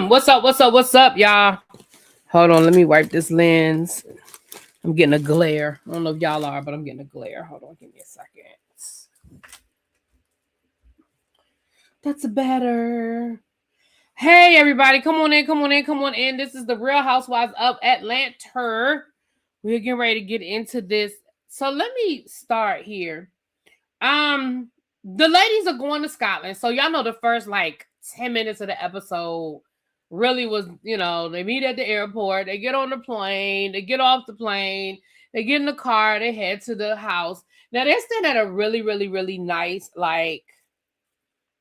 What's up? What's up, y'all? Hold on, let me wipe this lens. I'm getting a glare. I don't know if y'all are, but I'm getting a glare. Hold on, give me a second. That's better. Hey, everybody, come on in. This is the Real Housewives of Atlanta. We're getting ready to get into this. So let me start here. The ladies are going to Scotland. So y'all know the first 10 minutes of the episode really was, they meet at the airport, they get on the plane, they get off the plane, they get in the car, they head to the house. Now they're staying at a really, really, really nice,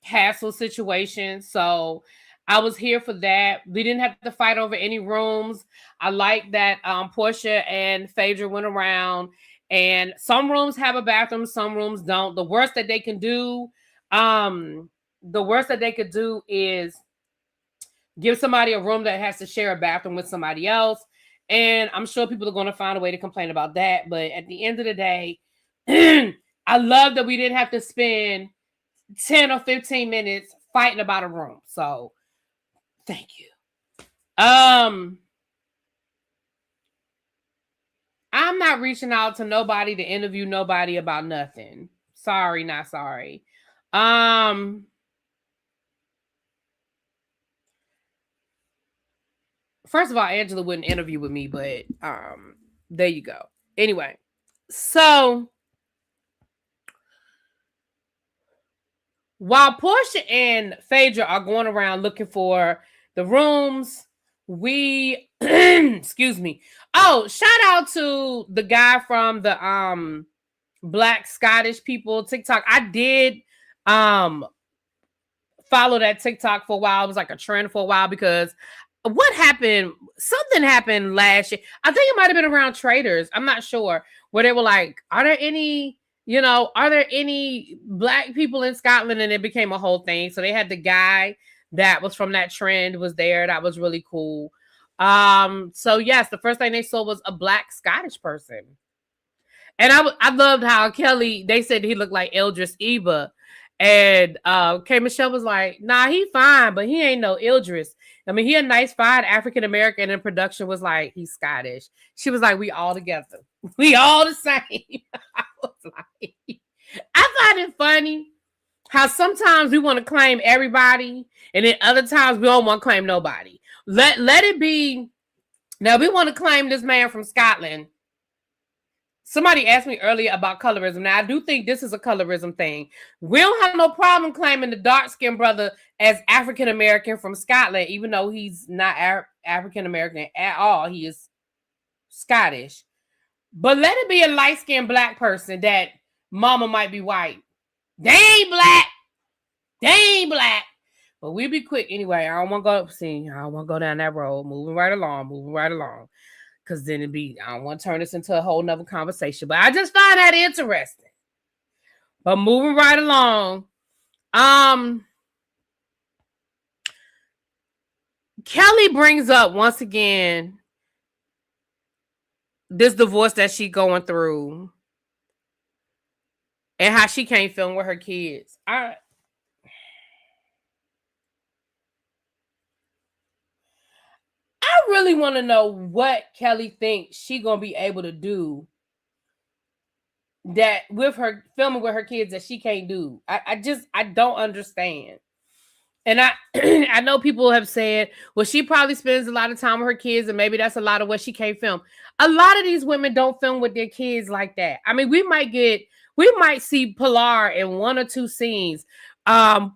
castle situation. So I was here for that. We didn't have to fight over any rooms. I like that Portia and Phaedra went around, and some rooms have a bathroom, some rooms don't. The worst that they can do, is give somebody a room that has to share a bathroom with somebody else. And I'm sure people are going to find a way to complain about that. But at the end of the day, I love that we didn't have to spend 10 or 15 minutes fighting about a room. So thank you. I'm not reaching out to nobody to interview nobody about nothing. Sorry, not sorry. First of all, Angela wouldn't interview with me, but there you go. Anyway, so while Portia and Phaedra are going around looking for the rooms, we excuse me. Oh, shout out to the guy from the Black Scottish people TikTok. I did follow that TikTok for a while. It was like a trend for a while because what happened? Something happened last year. I think it might have been around Traders. I'm not sure. Where they were like, are there any Black people in Scotland? And it became a whole thing. So they had the guy that was from that trend was there. That was really cool. So yes, the first thing they saw was a Black Scottish person. And I loved how Kelly, they said he looked like Idris Elba. And K. Michelle was like, nah, he fine, but he ain't no Idris. I mean, he a nice, fine African-American, and production was like, he's Scottish. She was like, we all together. We all the same. I was like, I find it funny how sometimes we want to claim everybody, and then other times we don't want to claim nobody. Let it be. Now, we want to claim this man from Scotland. Somebody asked me earlier about colorism. Now, I do think this is a colorism thing. We don't have no problem claiming the dark-skinned brother as African-American from Scotland, even though he's not African-American at all. He is Scottish. But let it be a light-skinned Black person that mama might be white. They ain't Black. They ain't Black. But we'll be quick anyway. I don't want to go down that road. Moving right along. Because then I don't want to turn this into a whole nother conversation. But I just find that interesting. But moving right along. Kelly brings up once again this divorce that she going through. And how she can't film with her kids. I really want to know what Kelly thinks she gonna be able to do that with her filming with her kids that she can't do. I don't understand. And I know people have said, well, she probably spends a lot of time with her kids, and maybe that's a lot of what she can't film. A lot of these women don't film with their kids like that. I mean, we might see Pilar in one or two scenes. We'll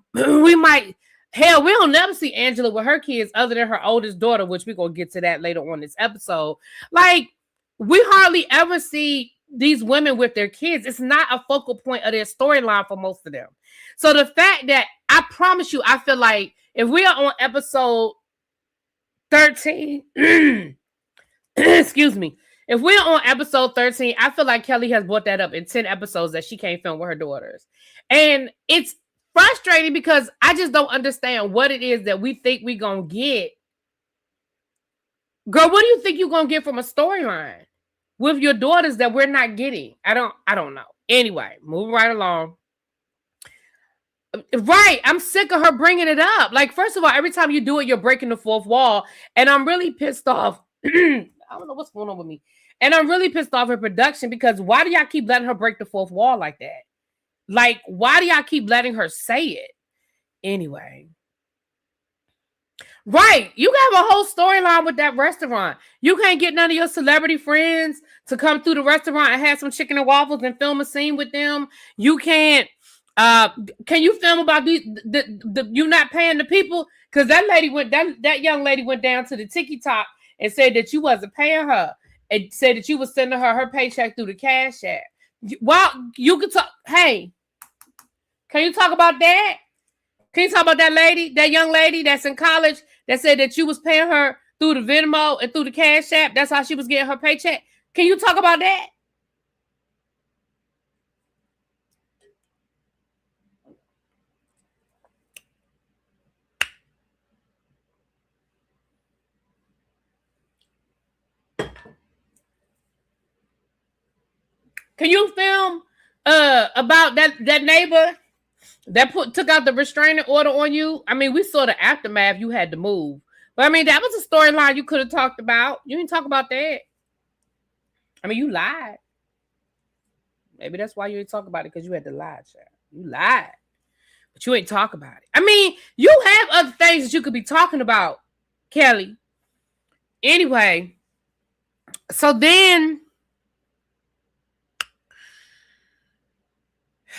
never see Angela with her kids other than her oldest daughter, which we're going to get to that later on this episode. Like, we hardly ever see these women with their kids. It's not a focal point of their storyline for most of them. So the fact that, I promise you, I feel like if we are on episode 13, excuse me, if we're on episode 13, I feel like Kelly has brought that up in 10 episodes that she can't film with her daughters. And it's frustrating because I just don't understand what it is that we think we're going to get. Girl, what do you think you're going to get from a storyline with your daughters that we're not getting? I don't know. Anyway, moving right along. Right. I'm sick of her bringing it up. Like, first of all, every time you do it, you're breaking the fourth wall. And I'm really pissed off. I don't know what's going on with me. And I'm really pissed off at production because why do y'all keep letting her break the fourth wall like that? Like, why do y'all keep letting her say it? Anyway. Right. You have a whole storyline with that restaurant. You can't get none of your celebrity friends to come through the restaurant and have some chicken and waffles and film a scene with them. You can't can you film about you not paying the people? Because that young lady went down to the TikTok and said that you wasn't paying her and said that you was sending her paycheck through the Cash App. Well, you could talk. Hey, can you talk about that? Can you talk about that young lady that's in college that said that you was paying her through the Venmo and through the Cash App? That's how she was getting her paycheck. Can you talk about that? Can you film about that neighbor that took out the restraining order on you? I mean, we saw the aftermath. You had to move, but I mean that was a storyline you could have talked about. You didn't talk about that. I mean, you lied. Maybe that's why you didn't talk about it because you had to lie, child. You lied, but you ain't talk about it. I mean, you have other things that you could be talking about, Kelly. Anyway, so then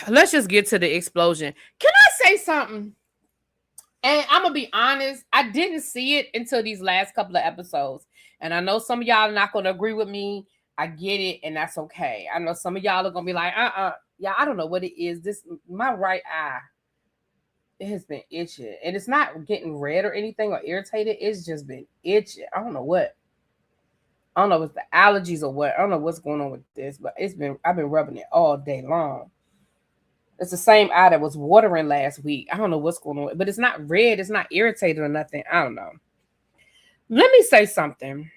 let's just get to the explosion. Can I say something? And I'm gonna be honest, I didn't see it until these last couple of episodes. And I know some of y'all are not gonna agree with me. I get it, and that's okay. I know some of y'all are gonna be like, yeah, I don't know what it is. This my right eye, it has been itching. And it's not getting red or anything or irritated. It's just been itching. I don't know what. I don't know if it's the allergies or what. I don't know what's going on with this, but I've been rubbing it all day long. It's the same eye that was watering last week. I don't know what's going on, but it's not red. It's not irritated or nothing. I don't know. Let me say something.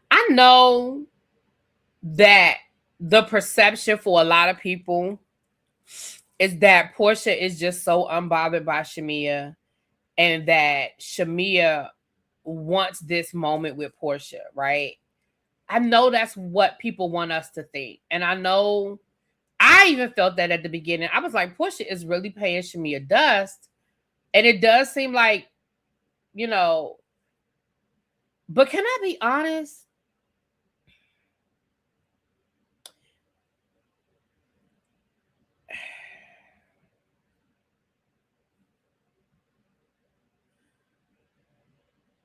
I know that the perception for a lot of people is that Portia is just so unbothered by Shamia and that Shamia wants this moment with Portia, right? I know that's what people want us to think. And I know I even felt that at the beginning. I was like, Portia is really paying Shamia dust. And it does seem like, you know, but can I be honest?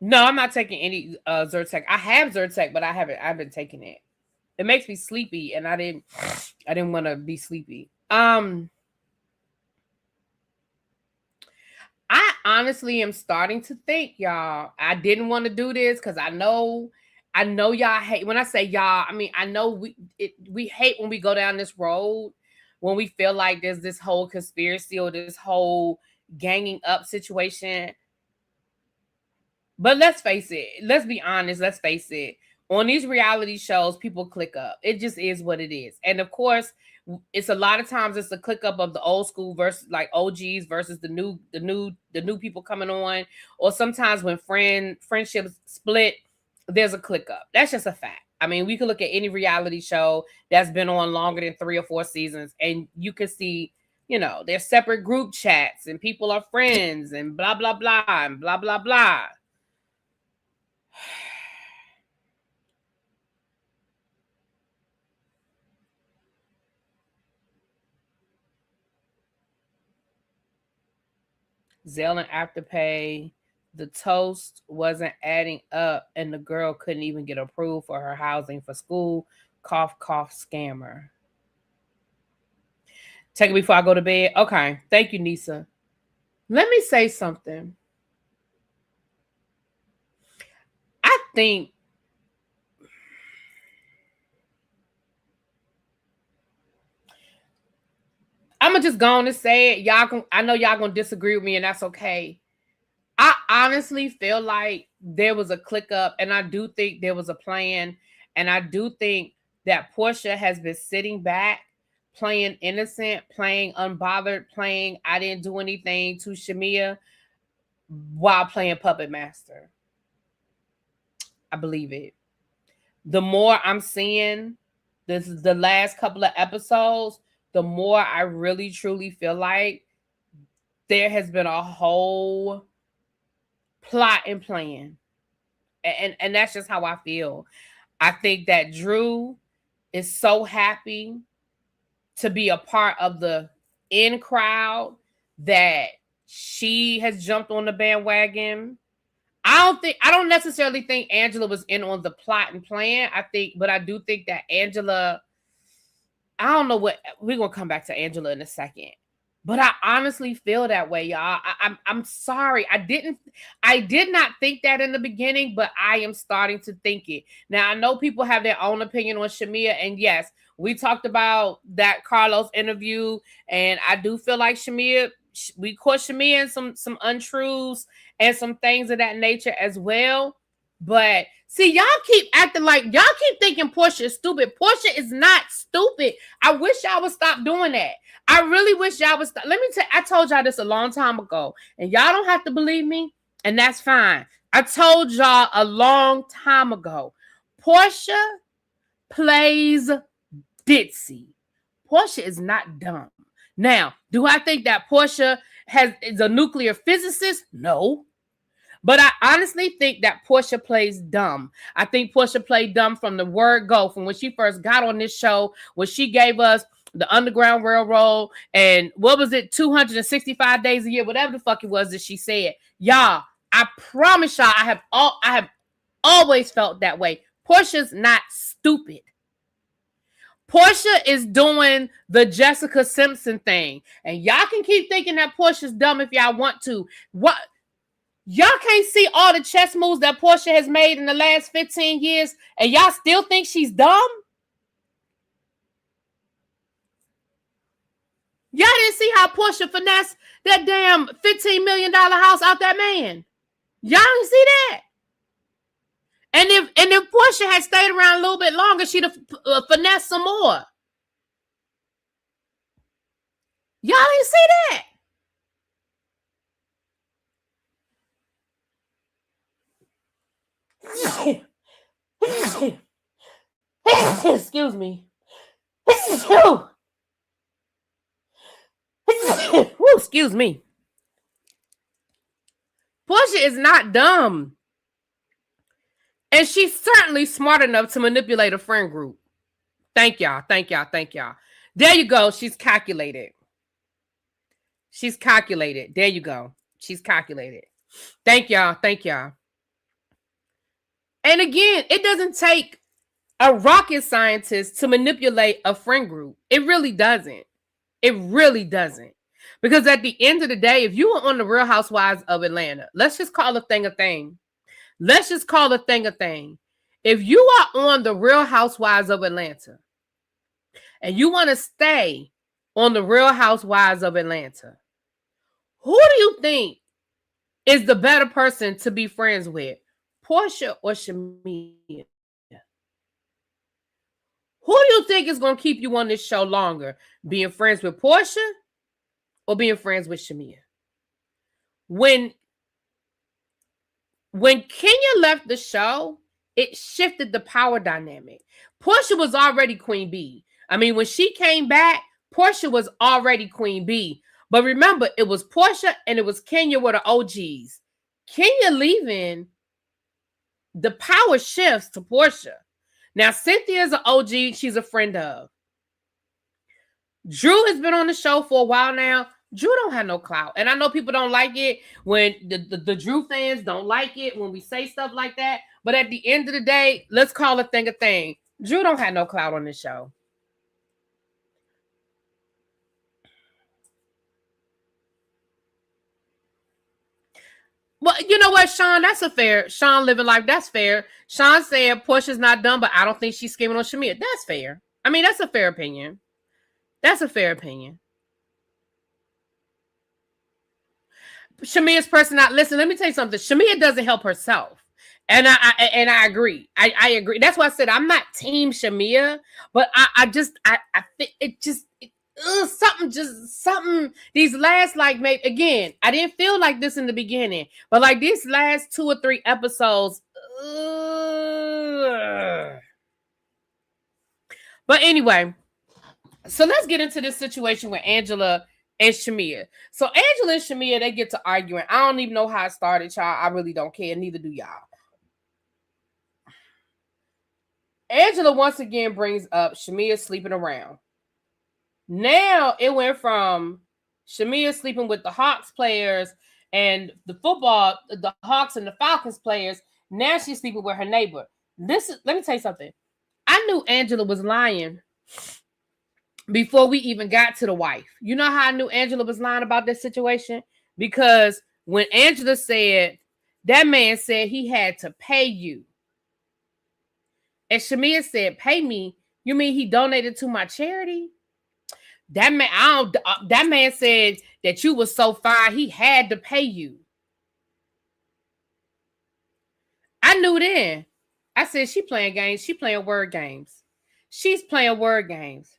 No, I'm not taking any Zyrtec. I have Zyrtec, but I've been taking it. It makes me sleepy, and I didn't want to be sleepy. I honestly am starting to think, y'all, I didn't want to do this because I know y'all hate when I say y'all, I mean I know we hate when we go down this road when we feel like there's this whole conspiracy or this whole ganging up situation. But let's face it, let's be honest, let's face it. On these reality shows, people click up. It just is what it is. And of course, it's a lot of times it's a click up of the old school versus like OGs versus the new people coming on. Or sometimes when friendships split, there's a click up. That's just a fact. I mean, we can look at any reality show that's been on longer than 3 or 4 seasons, and you can see, you know, there's separate group chats and people are friends and blah blah blah and blah blah blah. Zelle and Afterpay, the toast wasn't adding up, and the girl couldn't even get approved for her housing for school. Cough, cough, scammer. Take it before I go to bed. Okay. Thank you, Nisa. Let me say something. I think I'm gonna just go on and say it. I know y'all gonna disagree with me, and that's okay. I honestly feel like there was a click up, and I do think there was a plan, and I do think that Portia has been sitting back, playing innocent, playing unbothered, playing I didn't do anything to Shamia while playing puppet master. I believe it. The more I'm seeing this is the last couple of episodes, the more I really truly feel like there has been a whole plot and plan. And that's just how I feel. I think that Drew is so happy to be a part of the in crowd that she has jumped on the bandwagon. I don't necessarily think Angela was in on the plot and plan. But I do think that Angela, I don't know what, we're gonna come back to Angela in a second. But I honestly feel that way, y'all. I'm sorry. I did not think that in the beginning, but I am starting to think it. Now, I know people have their own opinion on Shamia, and yes, we talked about that Carlos interview, and I do feel like we caught Shamia in some untruths and some things of that nature as well. But see, y'all keep acting like y'all keep thinking Portia is stupid. Portia is not stupid. I wish y'all would stop doing that. I really wish y'all would stop. Let me tell you, I told y'all this a long time ago, and y'all don't have to believe me, and that's fine. I told y'all a long time ago. Portia plays ditzy. Portia is not dumb. Now, do I think that Portia is a nuclear physicist? No. But I honestly think that Portia plays dumb. I think Portia played dumb from the word go, from when she first got on this show, when she gave us the Underground Railroad and what was it, 265 days a year, whatever the fuck it was that she said. Y'all, I promise y'all, I have always felt that way. Portia's not stupid. Portia is doing the Jessica Simpson thing. And y'all can keep thinking that Portia's dumb if y'all want to. What? Y'all can't see all the chess moves that Portia has made in the last 15 years, and y'all still think she's dumb? Y'all didn't see how Portia finessed that damn $15 million house out that man. Y'all didn't see that. And if Portia had stayed around a little bit longer, she'd have finessed some more. Y'all didn't see that. Excuse me. Excuse me. Portia is not dumb. And she's certainly smart enough to manipulate a friend group. Thank y'all. Thank y'all. Thank y'all. There you go. She's calculated. She's calculated. There you go. She's calculated. Thank y'all. Thank y'all. And again, it doesn't take a rocket scientist to manipulate a friend group. It really doesn't. It really doesn't. Because at the end of the day, if you were on the Real Housewives of Atlanta, let's just call a thing a thing. Let's just call a thing a thing. If you are on the Real Housewives of Atlanta and you want to stay on the Real Housewives of Atlanta, who do you think is the better person to be friends with, Portia or Shamia? Who do you think is going to keep you on this show longer, being friends with Portia or being friends with Shamia? When Kenya left the show, it shifted the power dynamic. Portia was already Queen Bee. I mean, when she came back, Portia was already Queen Bee. But remember, it was Portia and it was Kenya were the OGs. Kenya leaving, the power shifts to Portia. Now, Cynthia's an OG. She's a friend of. Drew has been on the show for a while now. Drew don't have no clout. And I know people don't like it when the Drew fans don't like it when we say stuff like that. But at the end of the day, let's call a thing a thing. Drew don't have no clout on this show. Well, you know what, Sean? That's a fair. Sean living life. That's fair. Sean said Portia's not dumb, but I don't think she's scheming on Shamia. That's fair. I mean, that's a fair opinion. That's a fair opinion. Shamia's personality. Listen, let me tell you something. Shamia doesn't help herself. And I agree. I agree. That's why I said I'm not team Shamia, but I just I think it just something these last like maybe again, I didn't feel like this in the beginning, but like these last 2 or 3 episodes. But anyway, so let's get into this situation with Angela and Shamia. So Angela and Shamia, they get to arguing. I don't even know how it started, y'all. I really don't care. Neither do y'all. Angela once again brings up Shamia sleeping around. Now it went from Shamia sleeping with the Hawks players and the Hawks and the Falcons players. Now she's sleeping with her neighbor. Let me tell you something. I knew Angela was lying before we even got to the wife. You know how I knew Angela was lying about this situation? Because when Angela said, that man said he had to pay you. And Shamia said, pay me? You mean he donated to my charity? That man said that you was so fine, he had to pay you. I knew then. I said, she playing games. She playing word games. She's playing word games.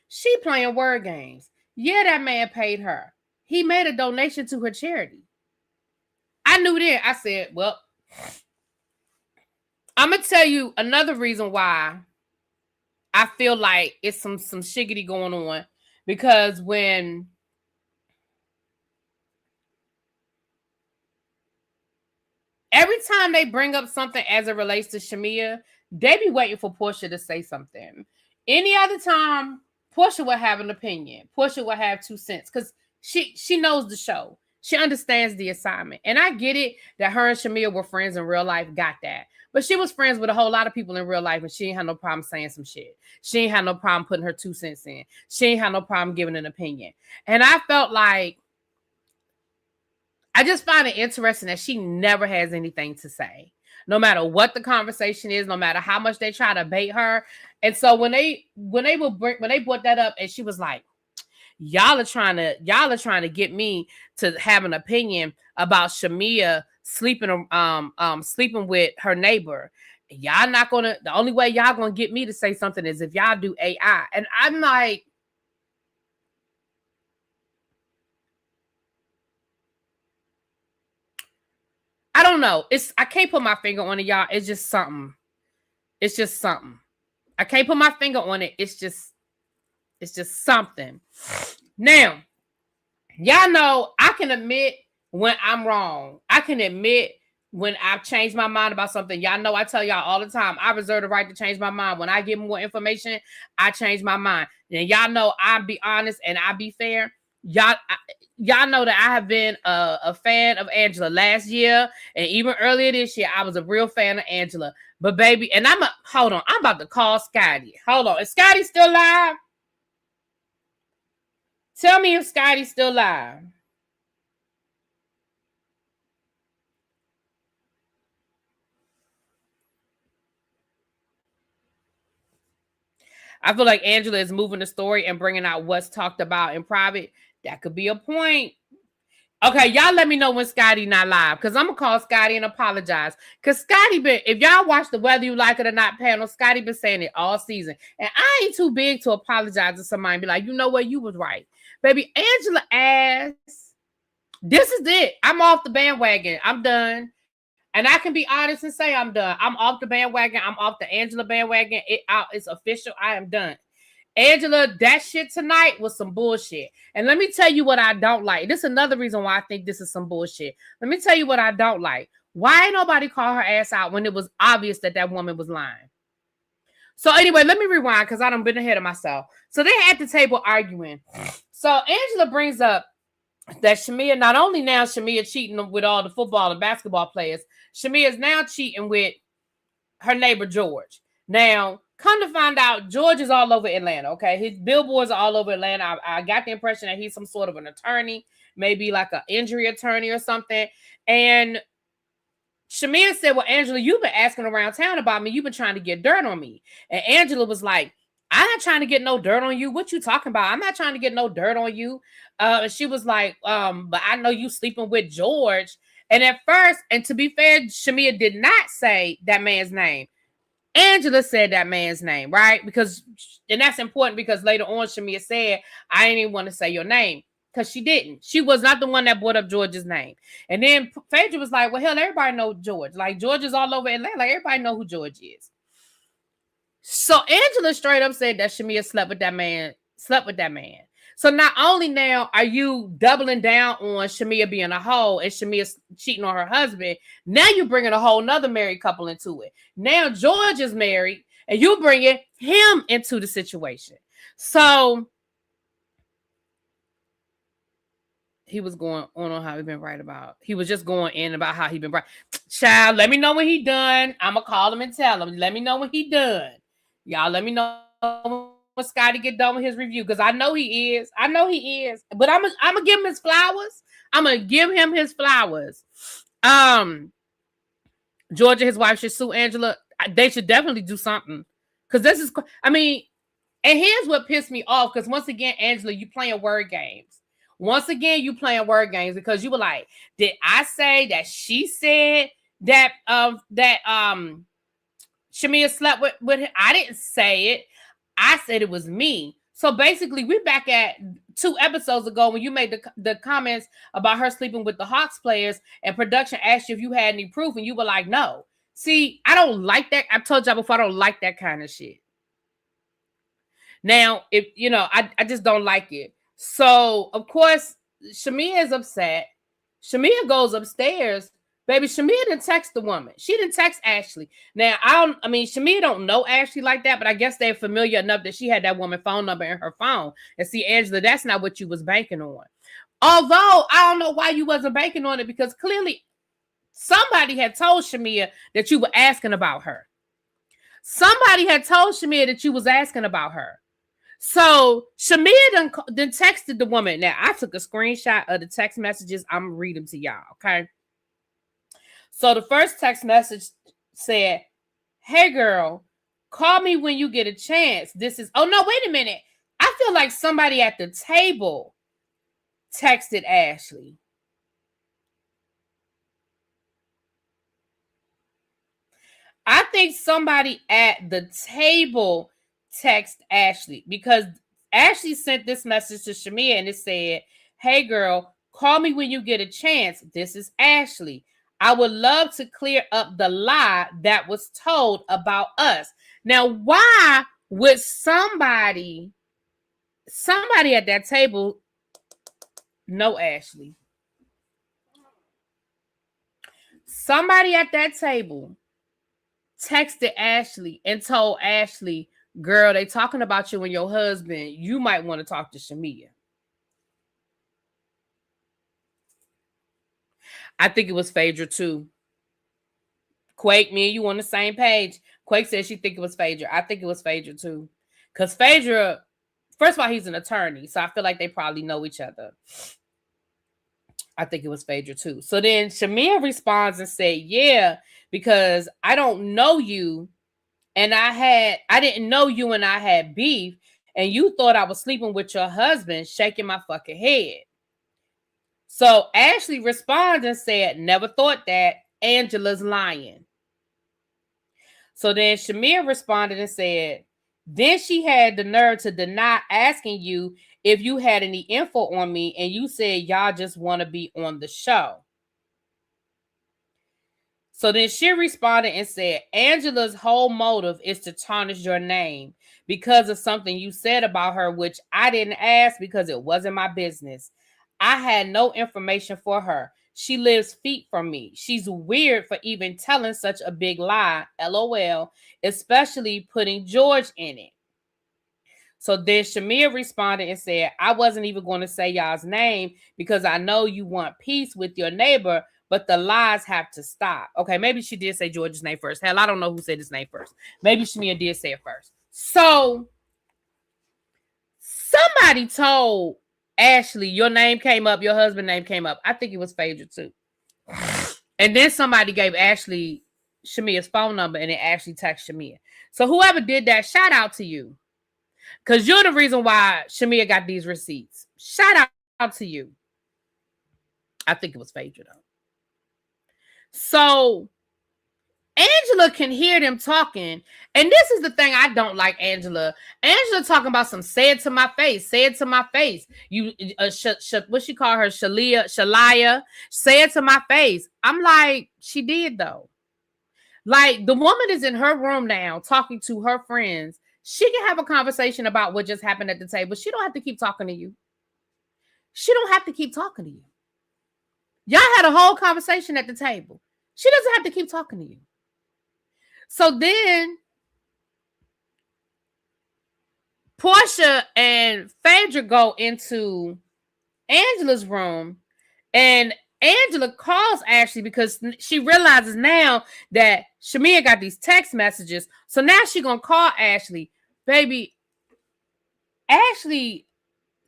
She playing word games. Yeah, that man paid her. He made a donation to her charity. I knew then. I said, well, I'm going to tell you another reason why I feel like it's some shiggity going on. Because when every time they bring up something as it relates to Shamia, they be waiting for Portia to say something. Any other time, Portia would have an opinion. Portia would have 2 cents because she knows the show. She understands the assignment. And I get it that her and Shamia were friends in real life, got that. But she was friends with a whole lot of people in real life, and she ain't had no problem saying some shit. She ain't had no problem putting her 2 cents in. She ain't had no problem giving an opinion. And I felt like, I just find it interesting that she never has anything to say. No matter what the conversation is, no matter how much they try to bait her. And so when they brought that up, and she was like, y'all are trying to get me to have an opinion about Shamia sleeping with her neighbor. Y'all not gonna, the only way y'all gonna get me to say something is if y'all do AI. And I'm like, I don't know. I can't put my finger on it, y'all. It's just something. It's just something. I can't put my finger on it. It's just something. Now, y'all know I can admit when I'm wrong. I can admit when I've changed my mind about something. Y'all know I tell y'all all the time, I reserve the right to change my mind. When I get more information, I change my mind. And y'all know I be honest and I be fair. Y'all know that I have been a fan of Angela last year, and even earlier this year, I was a real fan of Angela. But baby, and hold on, I'm about to call Scotty. Hold on, is Scotty still live? Tell me if Scotty's still live. I feel like Angela is moving the story and bringing out what's talked about in private. That could be a point. Okay, y'all let me know when Scotty not live, because I'm going to call Scotty and apologize. Because Scotty if y'all watch the Whether You Like It or Not panel, Scotty been saying it all season. And I ain't too big to apologize to somebody and be like, you know what, you was right. Baby, Angela asked, this is it. I'm off the bandwagon. I'm done. And I can be honest and say I'm done. I'm off the bandwagon. I'm off the Angela bandwagon. It's official. I am done. Angela, that shit tonight was some bullshit. And let me tell you what I don't like. This is another reason why I think this is some bullshit. Let me tell you what I don't like. Why ain't nobody call her ass out when it was obvious that woman was lying? So anyway, let me rewind because I done been ahead of myself. So they at the table arguing. So Angela brings up that Shamia, not only now Shamia cheating with all the football and basketball players, Shamia is now cheating with her neighbor George. Now, come to find out, George is all over Atlanta, okay? His billboards are all over Atlanta. I got the impression that he's some sort of an attorney, maybe like an injury attorney or something. And Shamia said, well, Angela, you've been asking around town about me. You've been trying to get dirt on me. And Angela was like, I'm not trying to get no dirt on you. What you talking about? I'm not trying to get no dirt on you. And she was like, but I know you sleeping with George. And at first, and to be fair, Shamia did not say that man's name. Angela said that man's name, right? Because, and that's important because later on, Shamia said, I didn't even want to say your name. Because she didn't. She was not the one that brought up George's name. And then Phaedra was like, well, hell, everybody know George. Like, George is all over Atlanta. Like, everybody know who George is. So Angela straight up said that Shamia slept with that man. So not only now are you doubling down on Shamia being a hoe and Shamia cheating on her husband, now you're bringing a whole nother married couple into it. Now George is married and you bringing him into the situation. So he was going on how he been right about. He was just going in about how he been right. Child, let me know when he done. I'm going to call him and tell him. Let me know when he done. Y'all let me know when Scotty get done with his review because I know he is. But I'm gonna give him his flowers. Georgia, his wife should sue Angela. They should definitely do something because this is. I mean, and here's what pissed me off because once again, Angela, you playing word games. Because you were like, did I say that she said that Shamia slept with him? I didn't say it. I said it was me. So basically, we're back at 2 episodes ago when you made the comments about her sleeping with the Hawks players and production asked you if you had any proof and you were like, no. See, I don't like that. I told y'all before, I don't like that kind of shit. Now, if you know, I just don't like it. So, of course, Shamia is upset. Shamia goes upstairs. Baby, Shamia didn't text the woman. She didn't text Ashley. Now, Shamia don't know Ashley like that, but I guess they're familiar enough that she had that woman's phone number in her phone. And see, Angela, that's not what you was banking on. Although, I don't know why you wasn't banking on it because clearly somebody had told Shamia that you were asking about her. Somebody had told Shamia that you was asking about her. So Shamia then texted the woman. Now, I took a screenshot of the text messages. I'm going to read them to y'all, okay? So the first text message said, hey, girl, call me when you get a chance. This is, oh, no, wait a minute. I feel like somebody at the table texted Ashley. I think somebody at the table texted Ashley because Ashley sent this message to Shamia and it said, hey, girl, call me when you get a chance. This is Ashley. I would love to clear up the lie that was told about us. Now, why would somebody at that table know Ashley? Somebody at that table texted Ashley and told Ashley, girl, they talking about you and your husband. You might want to talk to Shamia. I think it was Phaedra too. Quake, me and you on the same page. Quake said she think it was Phaedra. I think it was Phaedra too. Because Phaedra, first of all, he's an attorney. So I feel like they probably know each other. I think it was Phaedra too. So then Shamia responds and said, yeah, because I don't know you. And I didn't know you and I had beef. And you thought I was sleeping with your husband, shaking my fucking head. So Ashley responded and said, never thought that. Angela's lying. So then Shamia responded and said, then she had the nerve to deny asking you if you had any info on me. And you said y'all just want to be on the show. So then she responded and said, Angela's whole motive is to tarnish your name because of something you said about her, which I didn't ask because it wasn't my business. I had no information for her. She lives feet from me. She's weird for even telling such a big lie, LOL, especially putting George in it. So then Shamia responded and said, I wasn't even going to say y'all's name because I know you want peace with your neighbor, but the lies have to stop. Okay, maybe she did say George's name first. Hell, I don't know who said his name first. Maybe Shamia did say it first. So somebody told Ashley, your name came up, your husband's name came up. I think it was Phaedra too. And then somebody gave Ashley Shamia's phone number and then Ashley texted Shamia. So whoever did that, shout out to you. Because you're the reason why Shamia got these receipts. Shout out to you. I think it was Phaedra though. So Angela can hear them talking. And this is the thing I don't like, Angela. Angela talking about some say it to my face. Say it to my face. You, what she call her? Shalia. Say it to my face. I'm like, she did though. Like, the woman is in her room now talking to her friends. She can have a conversation about what just happened at the table. She don't have to keep talking to you. She don't have to keep talking to you. Y'all had a whole conversation at the table. She doesn't have to keep talking to you. So then Portia and Phaedra go into Angela's room, and Angela calls Ashley because she realizes now that Shamia got these text messages. So now she's going to call Ashley. Baby, Ashley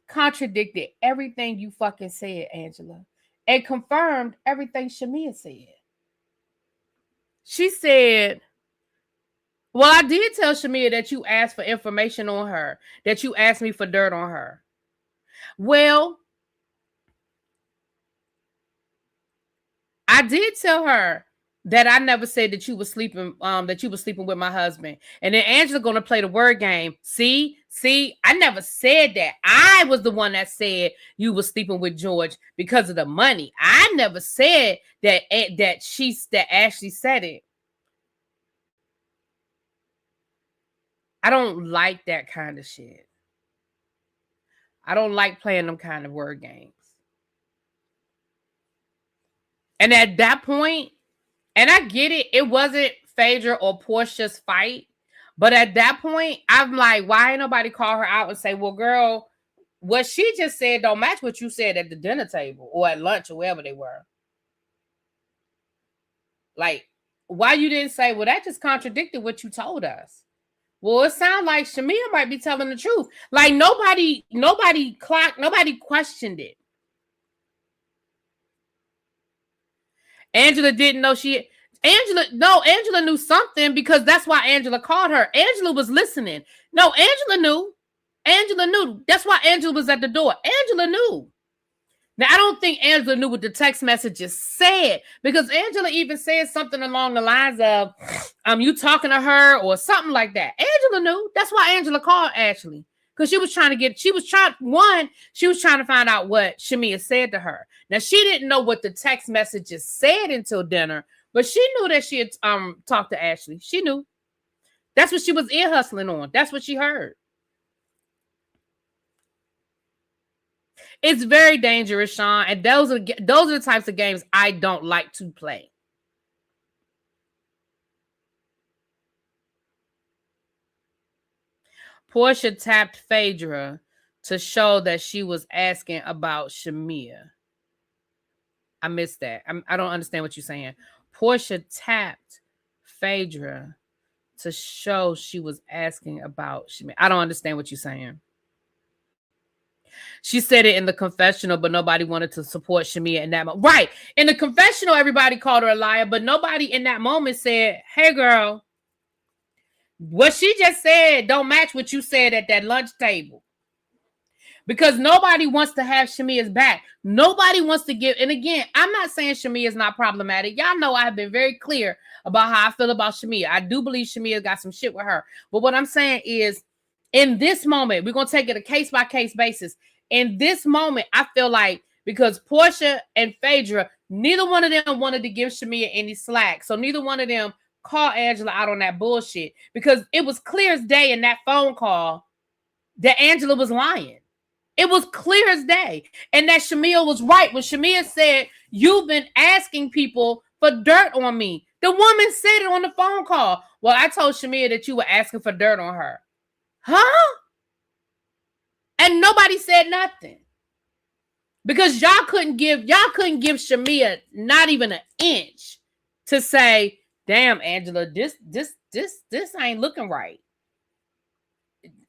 contradicted everything you fucking said, Angela, and confirmed everything Shamia said. She said, well, I did tell Shamia that you asked for information on her, that you asked me for dirt on her. Well, I did tell her that I never said that you were sleeping, with my husband. And then Angela gonna play the word game. See, I never said that. I was the one that said you were sleeping with George because of the money. I never said that Ashley said it. I don't like that kind of shit. I don't like playing them kind of word games. And at that point, and I get it, it wasn't Phaedra or Portia's fight. But at that point, I'm like, why ain't nobody call her out and say, well, girl, what she just said don't match what you said at the dinner table or at lunch or wherever they were. Like, why you didn't say, well, that just contradicted what you told us. Well, it sounds like Shamia might be telling the truth. Like, nobody questioned it. Angela didn't know Angela knew something because that's why Angela called her. Angela was listening. No, Angela knew. That's why Angela was at the door. Angela knew. Now, I don't think Angela knew what the text messages said because Angela even said something along the lines of, you talking to her or something like that. Angela knew. That's why Angela called Ashley because she was trying to find out what Shamia said to her. Now, she didn't know what the text messages said until dinner, but she knew that she had talked to Ashley. She knew. That's what she was ear hustling on. That's what she heard. It's very dangerous, Sean, and those are the types of games I don't like to play. Portia tapped Phaedra to show that she was asking about Shamia. I missed that. I don't understand what you're saying. Portia tapped Phaedra to show she was asking about Shamia. I don't understand what you're saying. She said it in the confessional, but nobody wanted to support Shamia in that moment. Right. In the confessional, everybody called her a liar, but nobody in that moment said, hey, girl, what she just said don't match what you said at that lunch table. Because nobody wants to have Shamia's back. Nobody wants to give. And again, I'm not saying Shamia is not problematic. Y'all know I have been very clear about how I feel about Shamia. I do believe Shamia got some shit with her. But what I'm saying is, in this moment, we're going to take it a case-by-case basis. In this moment, I feel like because Portia and Phaedra, neither one of them wanted to give Shamia any slack. So neither one of them called Angela out on that bullshit. Because it was clear as day in that phone call that Angela was lying. It was clear as day. And that Shamia was right. When Shamia said, you've been asking people for dirt on me. The woman said it on the phone call. Well, I told Shamia that you were asking for dirt on her. Huh? And nobody said nothing. Because y'all couldn't give Shamia not even an inch to say, damn, Angela, this ain't looking right.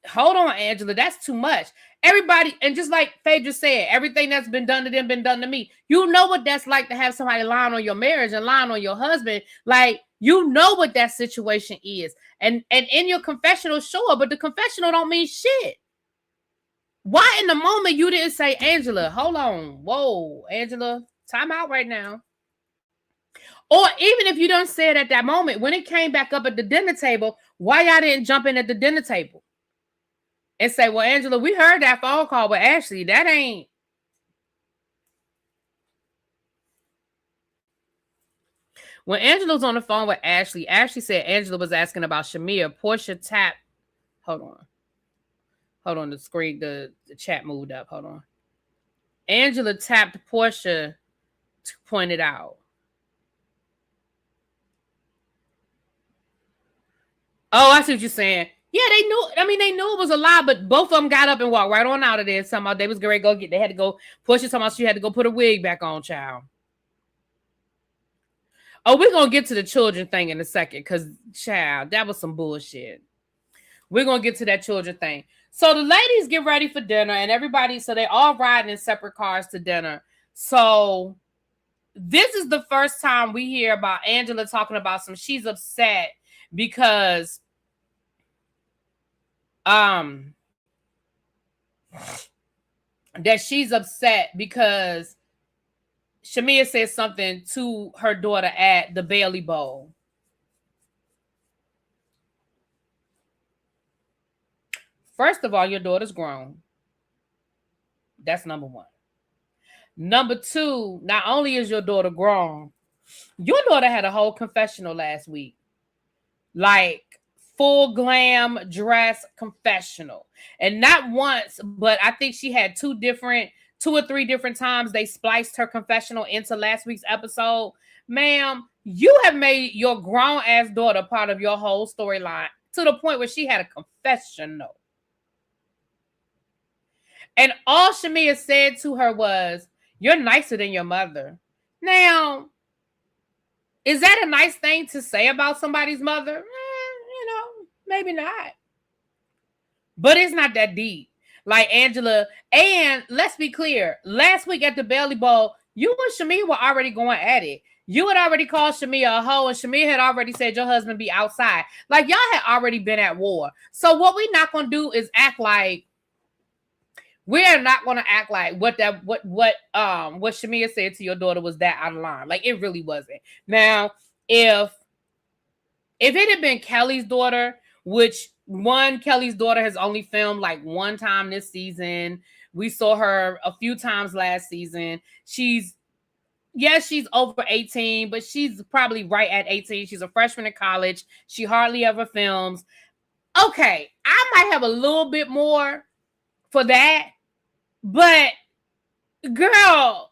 Hold on, Angela, that's too much. Everybody, and just like Phaedra said, everything that's been done to them been done to me. You know what that's like to have somebody lying on your marriage and lying on your husband. Like, you know what that situation is. And in your confessional, sure, but the confessional don't mean shit. Why in the moment you didn't say, Angela, hold on. Whoa, Angela, time out right now. Or even if you don't say it at that moment, when it came back up at the dinner table, why y'all didn't jump in at the dinner table and say, well, Angela, we heard that phone call with Ashley. That ain't. When Angela was on the phone with Ashley, Ashley said Angela was asking about Shamia. Portia tapped. Hold on. Hold on. The screen, the chat moved up. Hold on. Angela tapped Portia to point it out. Oh, I see what you're saying. Yeah, they knew. I mean, they knew it was a lie, but both of them got up and walked right on out of there. Somehow they was going to go get. They had to go. Portia talking about she had to go put a wig back on, child. Oh, we're gonna get to the children thing in a second, because child, that was some bullshit. We're gonna get to that children thing. So the ladies get ready for dinner, and everybody, so they all riding in separate cars to dinner. So this is the first time we hear about Angela talking about she's upset because that she's upset because Shamia said something to her daughter at the Bailey Bowl. First of all, your daughter's grown. That's number one. Number two, not only is your daughter grown, your daughter had a whole confessional last week. Like full glam dress confessional. And not once, but I think she had two or three different times they spliced her confessional into last week's episode. Ma'am, you have made your grown ass daughter part of your whole storyline to the point where she had a confessional. And all Shamia said to her was, "You're nicer than your mother." Now, is that a nice thing to say about somebody's mother? Maybe not. But it's not that deep. Like Angela, and let's be clear, last week at the Bailey Bowl, you and Shamia were already going at it. You had already called Shamia a hoe, and Shamia had already said your husband be outside. Like y'all had already been at war. So what we're not gonna do is act like we're not gonna act like what Shamia said to your daughter was that out of line. Like it really wasn't. Now, if it had been Kelly's daughter, which Kelly's daughter has only filmed like one time this season. We saw her a few times last season. She's over 18, but she's probably right at 18. She's a freshman in college. She hardly ever films. Okay, I might have a little bit more for that, but girl,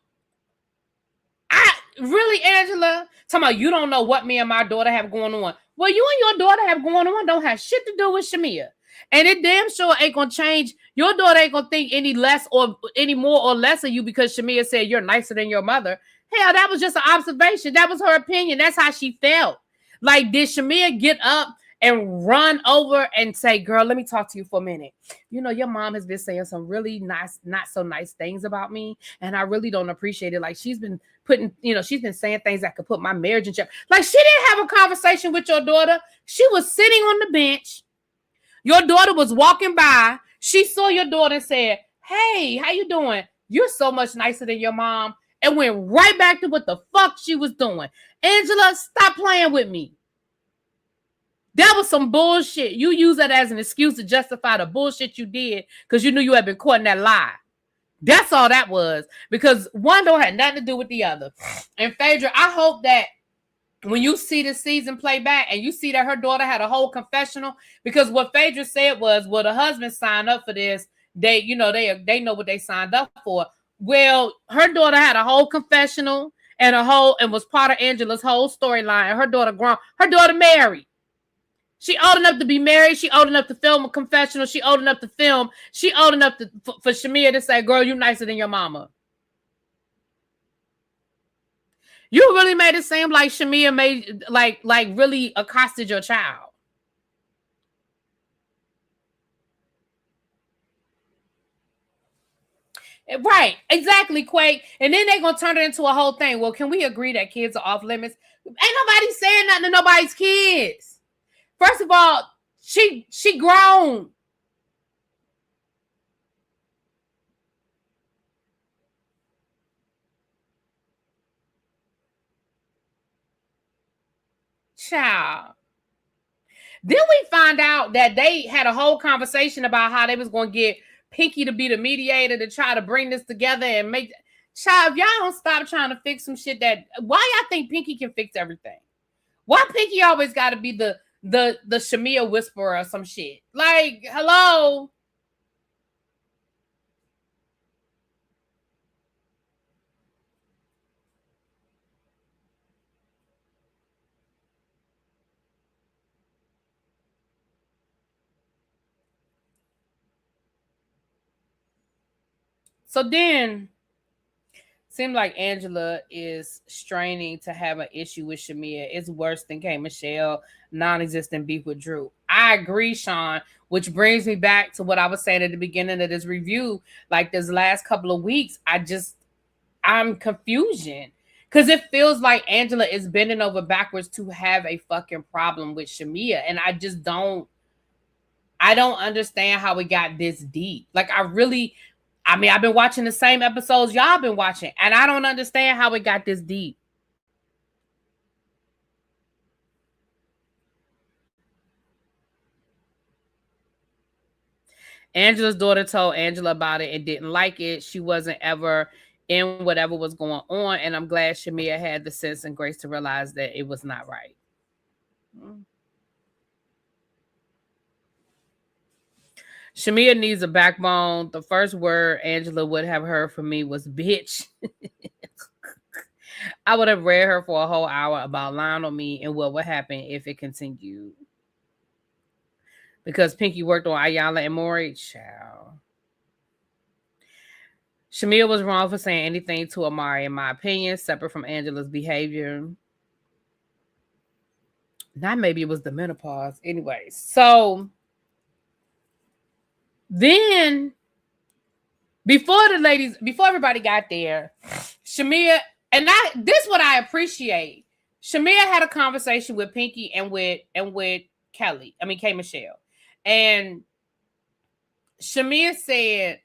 really, Angela, talking about you don't know what me and my daughter have going on. Well, you and your daughter have going on don't have shit to do with Shamia. And it damn sure ain't gonna change. Your daughter ain't gonna think any less or any more or less of you because Shamia said you're nicer than your mother. Hell, that was just an observation. That was her opinion. That's how she felt. Like, did Shamia get up and run over and say, "Girl, let me talk to you for a minute. You know, your mom has been saying some really nice, not so nice things about me, and I really don't appreciate it. Like, she's been she's been saying things that could put my marriage in jeopardy." Like, she didn't have a conversation with your daughter. She was sitting on the bench. Your daughter was walking by. She saw your daughter and said, "Hey, how you doing? You're so much nicer than your mom." And went right back to what the fuck she was doing. Angela, stop playing with me. That was some bullshit. You use that as an excuse to justify the bullshit you did because you knew you had been caught in that lie. That's all that was. Because one don't have nothing to do with the other. And Phaedra, I hope that when you see the season play back and you see that her daughter had a whole confessional, because what Phaedra said was, well, the husband signed up for this. They know what they signed up for. Well, her daughter had a whole confessional and was part of Angela's whole storyline. Her daughter grown. Her daughter married. She old enough to be married. She old enough to film a confessional. She old enough to film. She old enough for Shamia to say, "Girl, you nicer than your mama." You really made it seem like Shamia made like really accosted your child. Right, exactly, Quake. And then they're gonna turn it into a whole thing. Well, can we agree that kids are off limits? Ain't nobody saying nothing to nobody's kids. First of all, she grown. Child. Then we find out that they had a whole conversation about how they was going to get Pinky to be the mediator to try to bring this together and make. Child, if y'all don't stop trying to fix some shit that. Why y'all think Pinky can fix everything? Why Pinky always got to be the Shamia whisperer or some shit? Like, hello? So then, seems like Angela is straining to have an issue with Shamia. It's worse than K. Michelle non-existent beef with Drew. I agree, Sean, which brings me back to what I was saying at the beginning of this review. Like this last couple of weeks, I'm confusion. Because it feels like Angela is bending over backwards to have a fucking problem with Shamia. And I don't understand how it got this deep. Like I've been watching the same episodes y'all been watching, and I don't understand how it got this deep. Angela's daughter told Angela about it and didn't like it. She wasn't ever in whatever was going on, and I'm glad Shamia had the sense and grace to realize that it was not right. Shamia needs a backbone. The first word Angela would have heard from me was bitch. I would have read her for a whole hour about lying on me and what would happen if it continued. Because Pinky worked on Ayala and Maury. Child. Shamia was wrong for saying anything to Amari, in my opinion, separate from Angela's behavior. Not maybe it was the menopause. Anyway, so then before everybody got there, Shamia, and this what I appreciate. Shamia had a conversation with Pinky and with Kelly. I mean K. Michelle. And Shamia said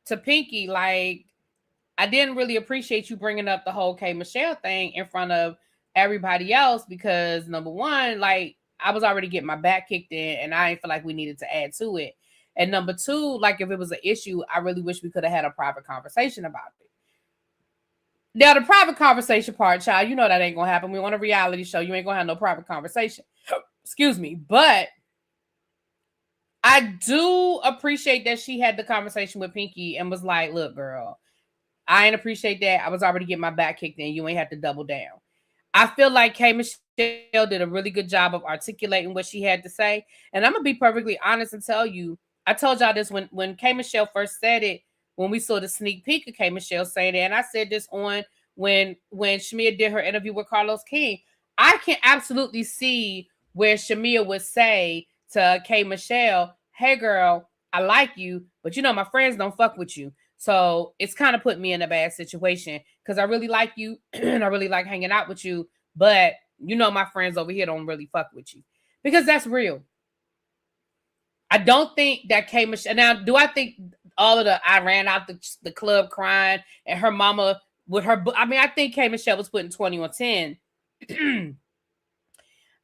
to Pinky, like, I didn't really appreciate you bringing up the whole K. Michelle thing in front of everybody else because number one, like, I was already getting my back kicked in and I didn't feel like we needed to add to it. And number two, like, if it was an issue, I really wish we could have had a private conversation about it. Now, the private conversation part, child, you know that ain't gonna happen. We want a reality show. You ain't gonna have no private conversation. Excuse me. But I do appreciate that she had the conversation with Pinky and was like, look, girl, I ain't appreciate that. I was already getting my back kicked in. You ain't have to double down. I feel like K. Michelle did a really good job of articulating what she had to say. And I'm going to be perfectly honest and tell you, I told y'all this when K. Michelle first said it, when we saw the sneak peek of K. Michelle saying it. And I said this on when Shamia did her interview with Carlos King. I can absolutely see where Shamia would say to K. Michelle, hey, girl, I like you, but you know, my friends don't fuck with you. So it's kind of put me in a bad situation because I really like you and I really like hanging out with you. But you know, my friends over here don't really fuck with you because that's real. I don't think that K. Michelle. Now, do I think all of I ran out the club crying and her mama with her? I mean, I think K. Michelle was putting 20 on 10.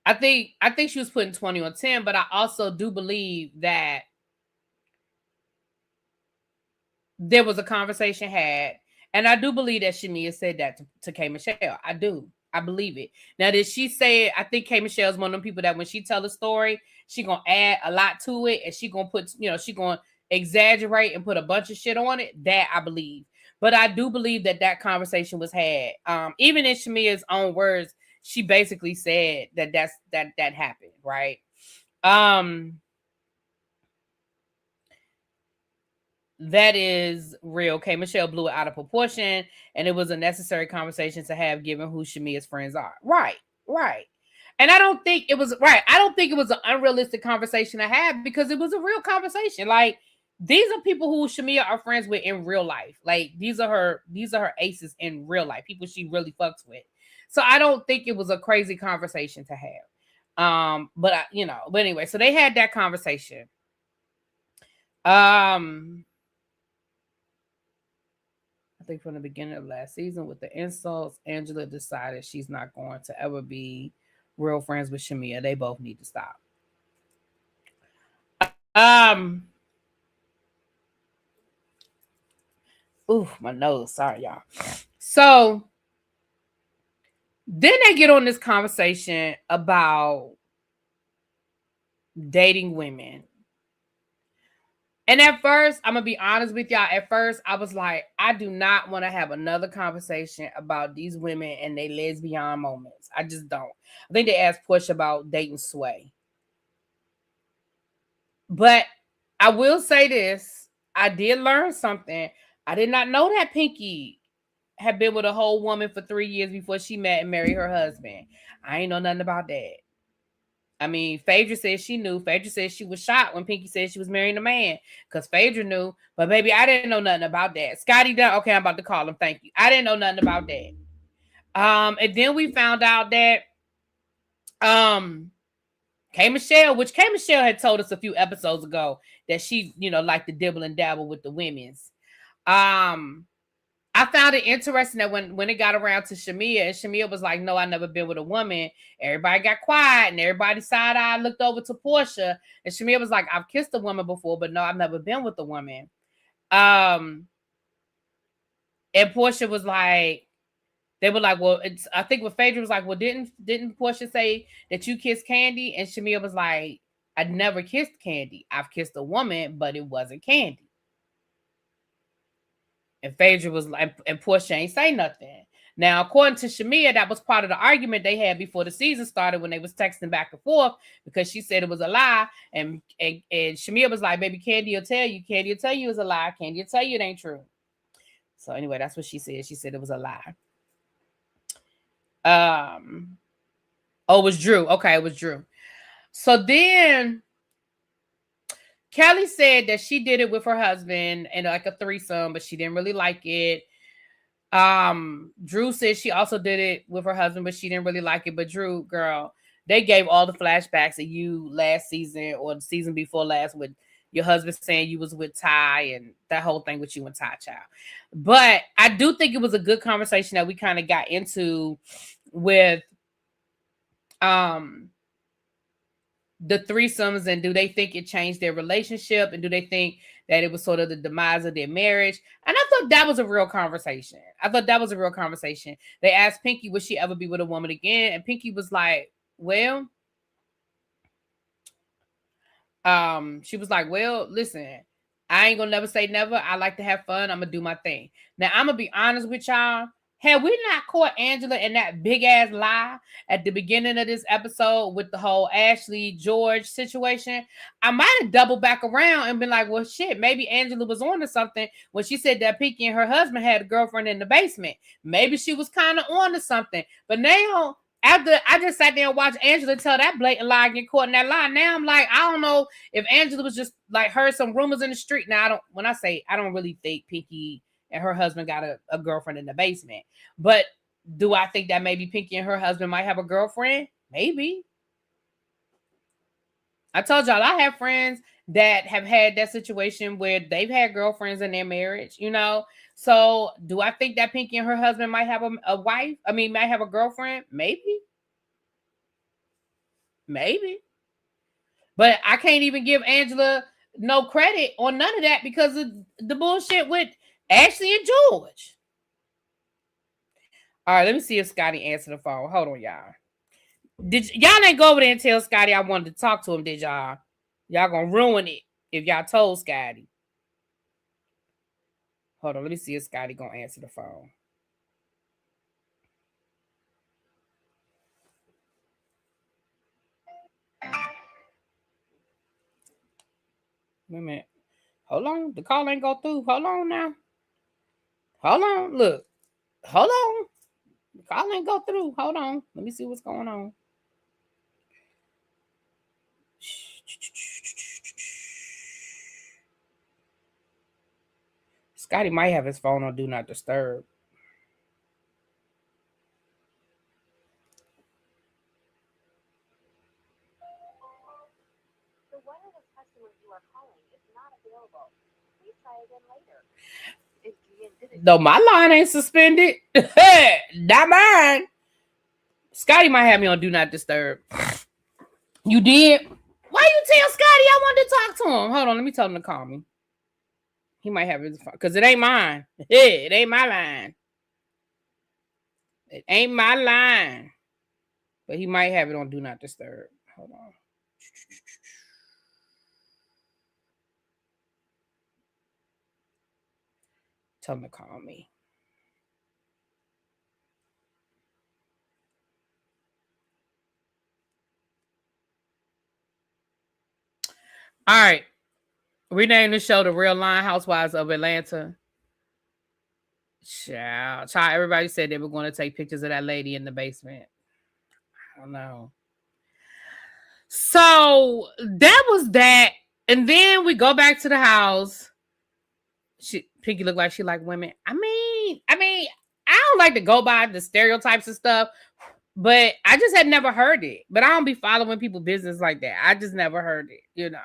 I think she was putting 20 on 10, but I also do believe that there was a conversation had, and I do believe that Shamia said that to K. Michelle. I do. I believe it. Now, did she say it? I think K. Michelle is one of them people that when she tell a story, she gonna add a lot to it, and she gonna put, she gonna exaggerate and put a bunch of shit on it. That I believe. But I do believe that conversation was had. Even in Shamia's own words, she basically said that happened, right? That is real. Okay, Michelle blew it out of proportion, and it was a necessary conversation to have given who Shamia's friends are. Right. And I don't think it was right. I don't think it was an unrealistic conversation to have because it was a real conversation. Like, these are people who Shamia are friends with in real life. Like, these are her aces in real life, people she really fucks with. So I don't think it was a crazy conversation to have. But anyway, so they had that conversation. I I think from the beginning of last season with the insults, Angela decided she's not going to ever be real friends with Shamia. They both need to stop. Ooh, my nose. Sorry, y'all. So then they get on this conversation about dating women. And at first, I'm gonna be honest with y'all. At first, I was like, I do not want to have another conversation about these women and their lesbian moments. I just don't. I think they asked Push about dating Sway. But I will say this. I did learn something. I did not know that Pinky had been with a whole woman for 3 years before she met and married her husband. I ain't know nothing about that. I mean, Phaedra said she knew. Phaedra said she was shocked when Pinky said she was marrying a man because Phaedra knew. But baby, I didn't know nothing about that. Scotty done. Okay, I'm about to call him. Thank you. I didn't know nothing about that. And then we found out that um K Michelle, which K Michelle had told us a few episodes ago that she, liked to dibble and dabble with the women's. Um, I found it interesting that when it got around to Shamia, and Shamia was like, "No, I never been with a woman." Everybody got quiet, and everybody side eye looked over to Portia, and Shamia was like, "I've kissed a woman before, but no, I've never been with a woman." Um, and Portia was like, they were like, "Well, it's." I think what Phaedra was like, "Well, didn't Portia say that you kissed Candy?" And Shamia was like, "I never kissed Candy. I've kissed a woman, but it wasn't Candy." And Phaedra was like, and Portia ain't say nothing. Now, according to Shamia, that was part of the argument they had before the season started when they was texting back and forth because she said it was a lie. And Shamia was like, baby, Candy will tell you. Candy will tell you it's a lie. Candy will tell you it ain't true. So anyway, that's what she said. She said it was a lie. Um, oh, it was Drew. Okay, it was Drew. So then Kelly said that she did it with her husband and like a threesome, but she didn't really like it. Drew said she also did it with her husband, but she didn't really like it. But Drew, girl, they gave all the flashbacks of you last season or the season before last with your husband saying you was with Ty and that whole thing with you and Ty Child. But I do think it was a good conversation that we kind of got into with um the threesomes, and do they think it changed their relationship, and do they think that it was sort of the demise of their marriage? And I thought that was a real conversation. They asked Pinky, would she ever be with a woman again? And Pinky was like, well, she was like, well, listen, I ain't gonna never say never. I like to have fun. I'm gonna do my thing. Now I'm gonna be honest with y'all. Had we not caught Angela in that big ass lie at the beginning of this episode with the whole Ashley George situation, I might have doubled back around and been like, well, shit, maybe Angela was on to something when she said that Pinky and her husband had a girlfriend in the basement. Maybe she was kind of on to something. But now, after I just sat there and watched Angela tell that blatant lie and get caught in that lie, now I'm like, I don't know if Angela was just like heard some rumors in the street. Now, I don't really think Pinky and her husband got a girlfriend in the basement. But do I think that maybe Pinky and her husband might have a girlfriend? Maybe. I told y'all I have friends that have had that situation where they've had girlfriends in their marriage, So do I think that Pinky and her husband might have a wife? I mean, might have a girlfriend? Maybe. Maybe. But I can't even give Angela no credit on none of that because of the bullshit with Ashley and George. All right, let me see if Scotty answered the phone. Hold on, y'all. Y'all ain't go over there and tell Scotty I wanted to talk to him, did y'all? Y'all gonna ruin it if y'all told Scotty. Hold on, let me see if Scotty gonna answer the phone. Wait a minute. Hold on. The call ain't go through. Hold on now. Hold on. Look. Hold on. The call ain't go through. Hold on. Let me see what's going on. Scotty might have his phone on Do Not Disturb. No, my line ain't suspended. Not mine. Scotty might have me on Do Not Disturb. You did? Why you tell Scotty I wanted to talk to him? Hold on, let me tell him to call me. He might have his phone because it ain't mine. It ain't my line. It ain't my line. But he might have it on Do Not Disturb. Hold on. Tell him to call me. All right. Rename the show The Real Line Housewives of Atlanta. Child. Everybody said they were going to take pictures of that lady in the basement. I don't know. So that was that. And then we go back to the house. Pinky looked like she liked women. I mean, I don't like to go by the stereotypes and stuff, but I just had never heard it. But I don't be following people's business like that. I just never heard it, you know.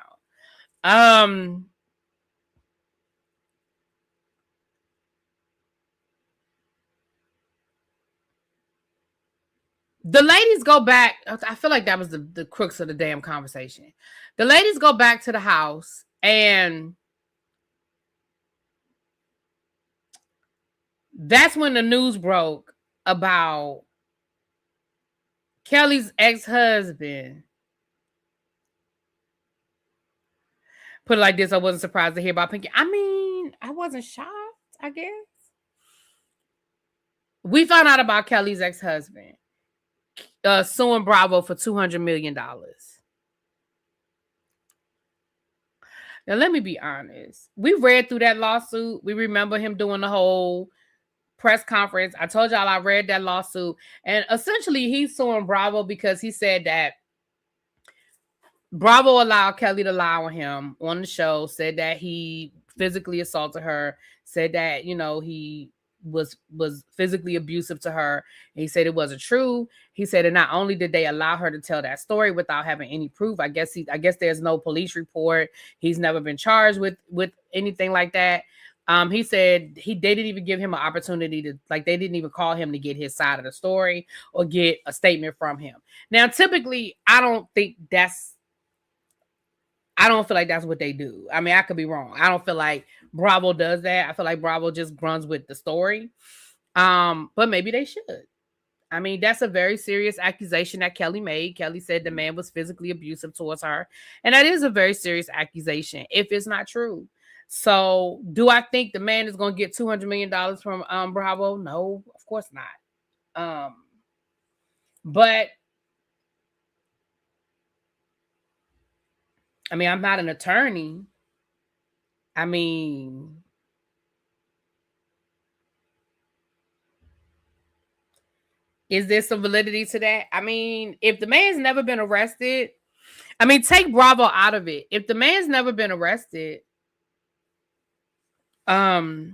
The ladies go back. I feel like that was the crux of the damn conversation. The ladies go back to the house, and that's when the news broke about Kelly's ex-husband. Put it like this, I wasn't surprised to hear about Pinky. I mean, I wasn't shocked, I guess. We found out about Kelly's ex-husband suing Bravo for $200 million. Now, let me be honest. We read through that lawsuit. We remember him doing the whole press conference. I told y'all I read that lawsuit. And essentially, he's suing Bravo because he said that Bravo allowed Kelly to lie on him on the show, said that he physically assaulted her, said that, you know, he was physically abusive to her. He said it wasn't true. He said that not only did they allow her to tell that story without having any proof, I guess there's no police report. He's never been charged with anything like that. He said they didn't even give him an opportunity to, like, they didn't even call him to get his side of the story or get a statement from him. Now, typically, I don't feel like that's what they do. I mean, I could be wrong. I don't feel like Bravo does that. I feel like Bravo just runs with the story. But maybe they should. I mean, that's a very serious accusation that Kelly made. Kelly said the man was physically abusive towards her. And that is a very serious accusation if it's not true. So do I think the man is going to get $200 million from Bravo? No, of course not. But I mean, I'm not an attorney. I mean, is there some validity to that? I mean, if the man's never been arrested, I mean, take Bravo out of it. If the man's never been arrested, no,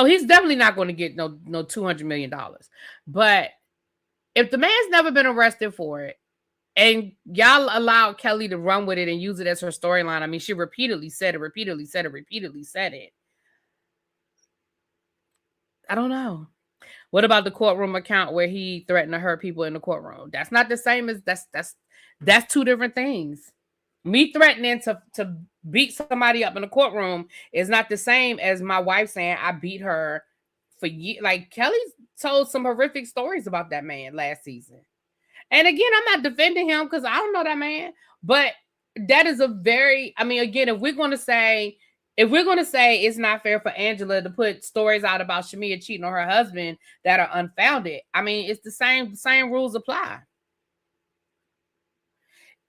he's definitely not going to get no $200 million. But if the man's never been arrested for it, and y'all allowed Kelly to run with it and use it as her storyline, I mean, she repeatedly said it. I don't know. What about the courtroom account where he threatened to hurt people in the courtroom? That's not the same as that's two different things. Me threatening to beat somebody up in the courtroom is not the same as my wife saying I beat her for years. Like, Kelly told some horrific stories about that man last season. And again, I'm not defending him because I don't know that man, but that is a very, I mean, again, if we're going to say it's not fair for Angela to put stories out about Shamia cheating on her husband that are unfounded, I mean, it's the same rules apply.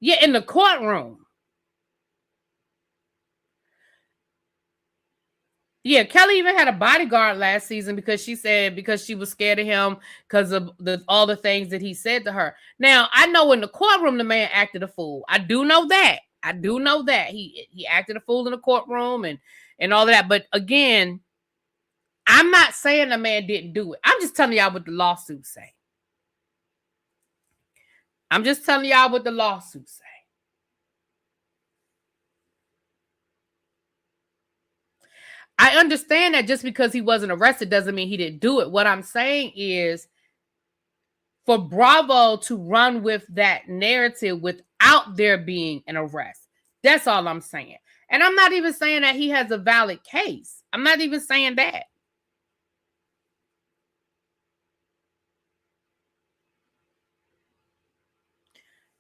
Yeah, in the courtroom. Yeah, Kelly even had a bodyguard last season because she was scared of him because of all the things that he said to her. Now, I know in the courtroom the man acted a fool. I do know that. He acted a fool in the courtroom and all of that. But again, I'm not saying the man didn't do it. I'm just telling y'all what the lawsuits say. I understand that just because he wasn't arrested doesn't mean he didn't do it. What I'm saying is for Bravo to run with that narrative without there being an arrest. That's all I'm saying. And I'm not even saying that he has a valid case. I'm not even saying that.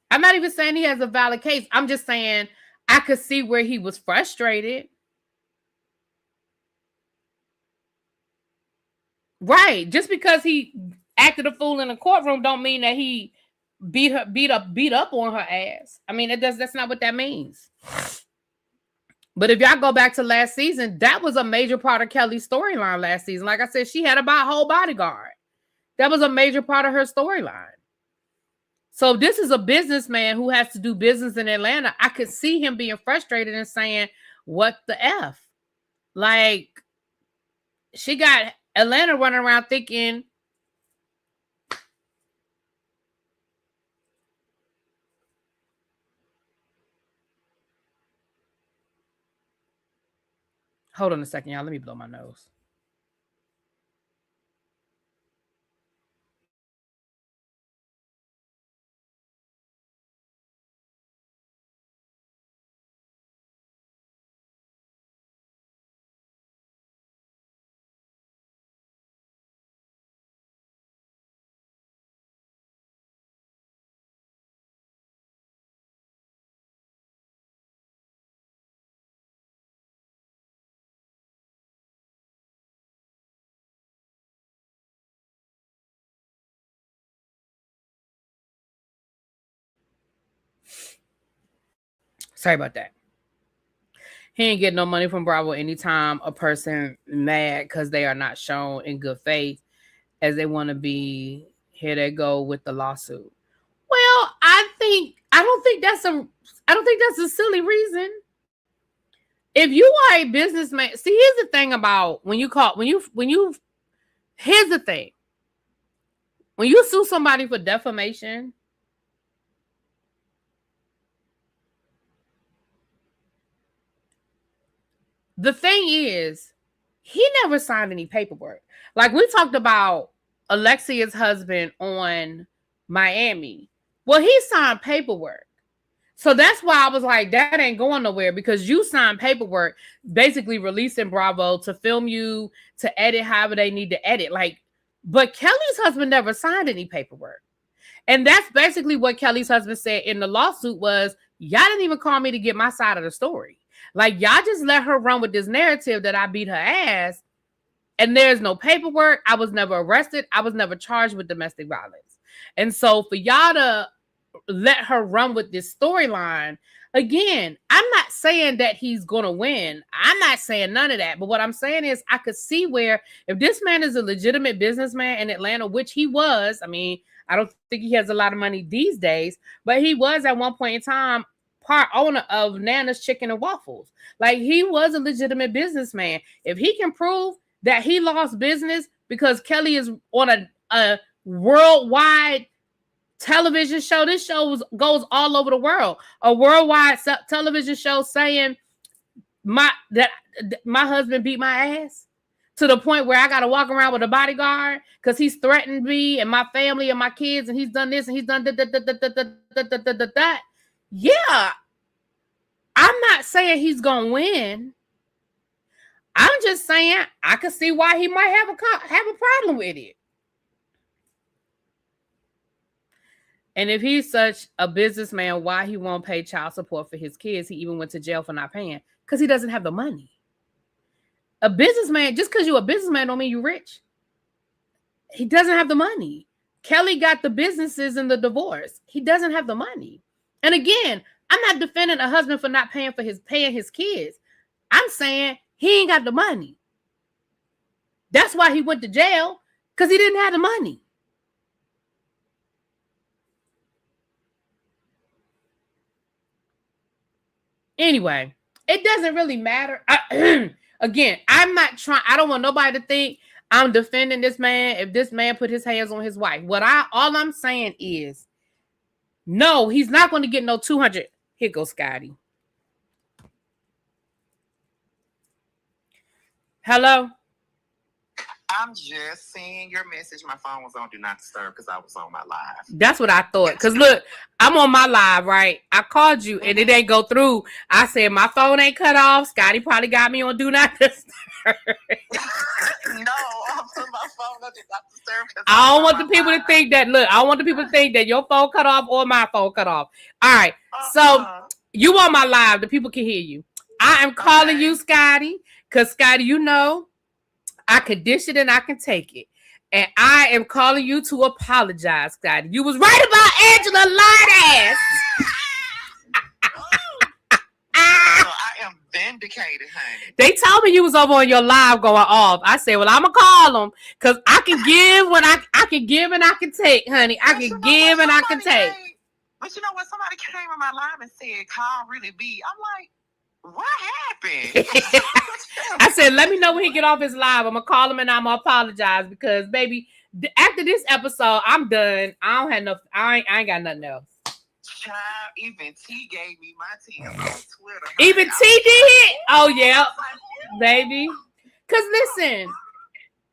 I'm not even saying he has a valid case. I'm just saying I could see where he was frustrated. Right. Just because he acted a fool in the courtroom don't mean that he beat up on her ass. I mean, that's not what that means. But if y'all go back to last season, that was a major part of Kelly's storyline last season. Like I said, she had about a whole bodyguard. That was a major part of her storyline. So this is a businessman who has to do business in Atlanta. I could see him being frustrated and saying, what the F? Like, she got Atlanta running around thinking, hold on a second, y'all. Let me blow my nose. Sorry about that. He ain't getting no money from Bravo anytime a person mad because they are not shown in good faith as they want to be. Here they go with the lawsuit. Well, I don't think that's a silly reason. If you are a businessman, see, here's the thing about here's the thing. When you sue somebody for defamation, the thing is, he never signed any paperwork. Like we talked about Alexia's husband on Miami. Well, he signed paperwork. So that's why I was like, that ain't going nowhere because you signed paperwork basically releasing Bravo to film you, to edit however they need to edit. Like, but Kelly's husband never signed any paperwork. And that's basically what Kelly's husband said in the lawsuit was, y'all didn't even call me to get my side of the story. Like, y'all just let her run with this narrative that I beat her ass. And there's no paperwork. I was never arrested. I was never charged with domestic violence. And so for y'all to let her run with this storyline, again, I'm not saying that he's going to win. I'm not saying none of that. But what I'm saying is I could see where if this man is a legitimate businessman in Atlanta, which he was, I mean, I don't think he has a lot of money these days, but he was at one point in time part owner of Nana's Chicken and Waffles. Like he was a legitimate businessman. If he can prove that he lost business because Kelly is on a worldwide television show. This show goes all over the world. A worldwide television show saying my husband beat my ass to the point where I got to walk around with a bodyguard because he's threatened me and my family and my kids, and he's done this and he's done that. Yeah, I'm not saying he's gonna win. I'm just saying I could see why he might have a problem with it. And if he's such a businessman, why he won't pay child support for his kids? He even went to jail for not paying because he doesn't have the money. A businessman, just because you're a businessman don't mean you're rich. He doesn't have the money. Kelly got the businesses and the divorce. He doesn't have the money. And again, I'm not defending a husband for not paying his kids. I'm saying he ain't got the money. That's why he went to jail, because he didn't have the money. Anyway, it doesn't really matter. Again, I don't want nobody to think I'm defending this man if this man put his hands on his wife. All I'm saying is, no, he's not going to get no 200. Here goes Scotty. Hello? I'm just seeing your message. My phone was on Do Not Disturb because I was on my live. That's what I thought. Because look, I'm on my live, right? I called you and it ain't go through. I said my phone ain't cut off. Scotty probably got me on Do Not Disturb. No, I'm putting my phone on Do Not Disturb. I don't want the people to think that, look, I don't want the people to think that your phone cut off or my phone cut off. All right. So you on my live. The people can hear you. I am calling you, Scotty, because, Scotty, you know, I can dish it and I can take it. And I am calling you to apologize, Scotty. You was right about Angela Lard ass. I am vindicated, honey. They told me you was over on your live going off. I said, well, I'm going to call them because I can give when I can give and I can take, honey. I can give and I can take. But you know what? Somebody came in my live and said, call really B. I'm like, what happened? I said, let me know when he get off his live. I'm going to call him and I'm going to apologize because, baby, after this episode, I'm done. I don't have I ain't got nothing else. Child, even T gave me my tea on Twitter. Even T did? Oh, yeah. Baby. Because listen,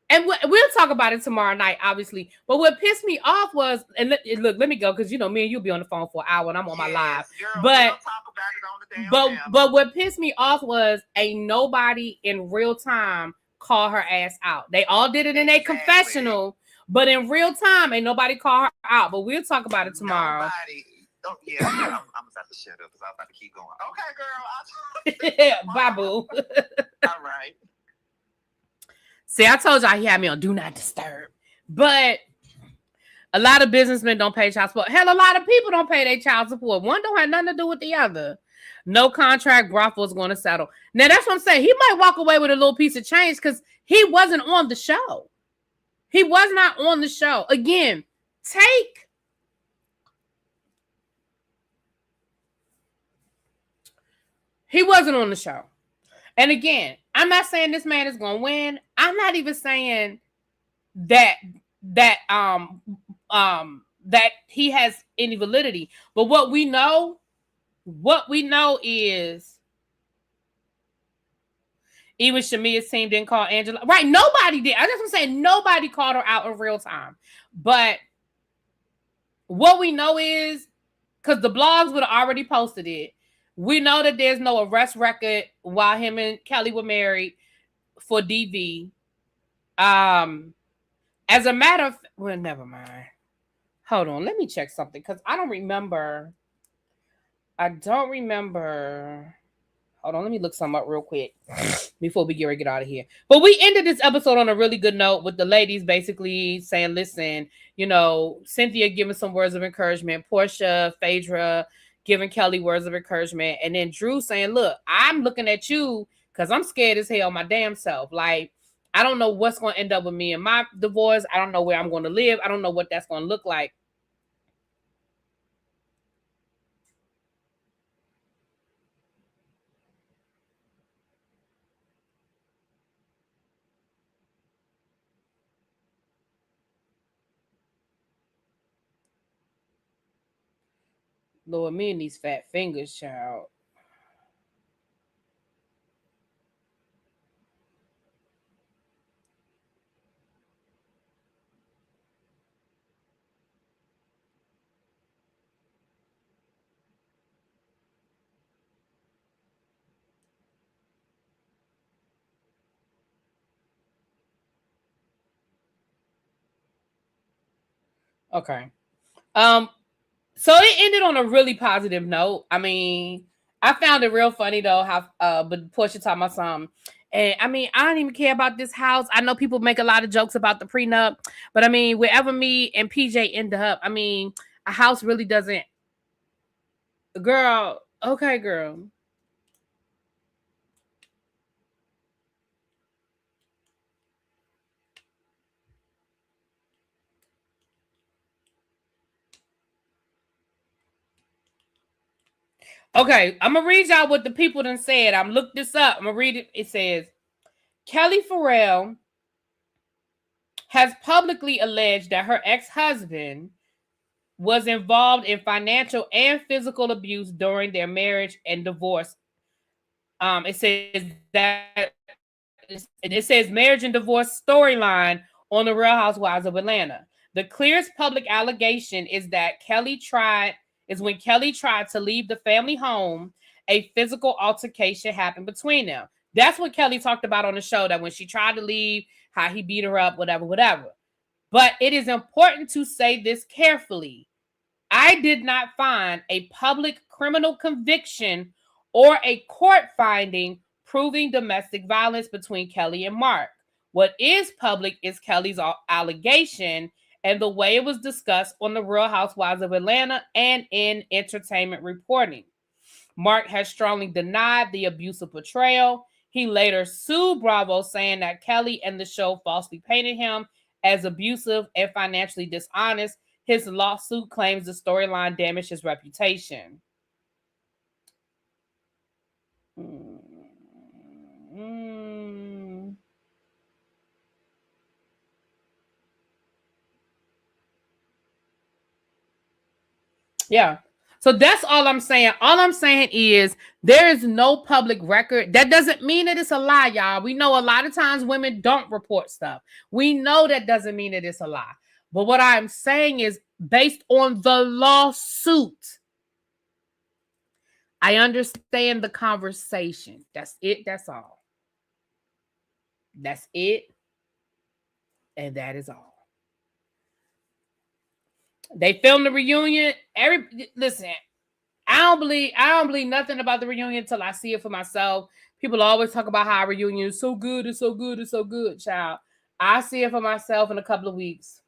and we'll talk about it tomorrow night, obviously. But what pissed me off was, and look, let me go, because, you know, me and you'll be on the phone for an hour and I'm on my live. Girl, but talk about it on the damn but what pissed me off was ain't nobody in real time call her ass out. They all did it in a confessional, but in real time, ain't nobody call her out. But we'll talk about it tomorrow. Nobody. Oh, yeah, I'm about to shut up because I'm about to keep going. Okay, girl. Bye, boo. All right. See, I told y'all he had me on Do Not Disturb. But a lot of businessmen don't pay child support. Hell, a lot of people don't pay their child support. One don't have nothing to do with the other. No contract brothel is going to settle. Now, that's what I'm saying. He might walk away with a little piece of change because he wasn't on the show. He was not on the show. Again, he wasn't on the show. And again, I'm not saying this man is going to win. I'm not even saying that he has any validity. But what we know is even Shamia's team didn't call Angela. Right, nobody did. I just want to say nobody called her out in real time. But what we know is, because the blogs would have already posted it, we know that there's no arrest record while him and Kelly were married for DV. As a matter of, well, never mind. Hold on, let me check something because I don't remember. Hold on, let me look something up real quick before we get out of here. But we ended this episode on a really good note with the ladies basically saying, listen, you know, Cynthia giving some words of encouragement, Portia, Phaedra giving Kelly words of encouragement, and then Drew saying, look, I'm looking at you because I'm scared as hell my damn self. Like, I don't know what's going to end up with me and my divorce. I don't know where I'm going to live. I don't know what that's going to look like. Lord, me and these fat fingers, child. Okay. So it ended on a really positive note. I mean, I found it real funny though how but Portia talking about something. And I mean, I don't even care about this house. I know people make a lot of jokes about the prenup, but I mean, wherever me and PJ end up, I mean, a house really doesn't. Girl, okay, girl. Okay, I'm gonna read y'all what the people done said. I'm looked this up. I'm gonna read it. It says Kelly Farrell has publicly alleged that her ex-husband was involved in financial and physical abuse during their marriage and divorce. It says that it says marriage and divorce storyline on the Real Housewives of Atlanta. The clearest public allegation is that when Kelly tried to leave the family home, a physical altercation happened between them. That's what Kelly talked about on the show, that when she tried to leave, how he beat her up, whatever. But it is important to say this carefully. I did not find a public criminal conviction or a court finding proving domestic violence between Kelly and Mark. What is public is Kelly's allegation and the way it was discussed on the Real Housewives of Atlanta and in entertainment reporting. Mark has strongly denied the abusive portrayal. He later sued Bravo, saying that Kelly and the show falsely painted him as abusive and financially dishonest. His lawsuit claims the storyline damaged his reputation. Yeah. So that's all I'm saying. All I'm saying is there is no public record. That doesn't mean that it's a lie, y'all. We know a lot of times women don't report stuff. We know that doesn't mean that it's a lie. But what I'm saying is, based on the lawsuit, I understand the conversation. That's it. That's all. That's it. And that is all. They filmed the reunion. Listen, I don't believe nothing about the reunion until I see it for myself. People always talk about how a reunion is so good, it's so good, it's so good, child. I see it for myself in a couple of weeks.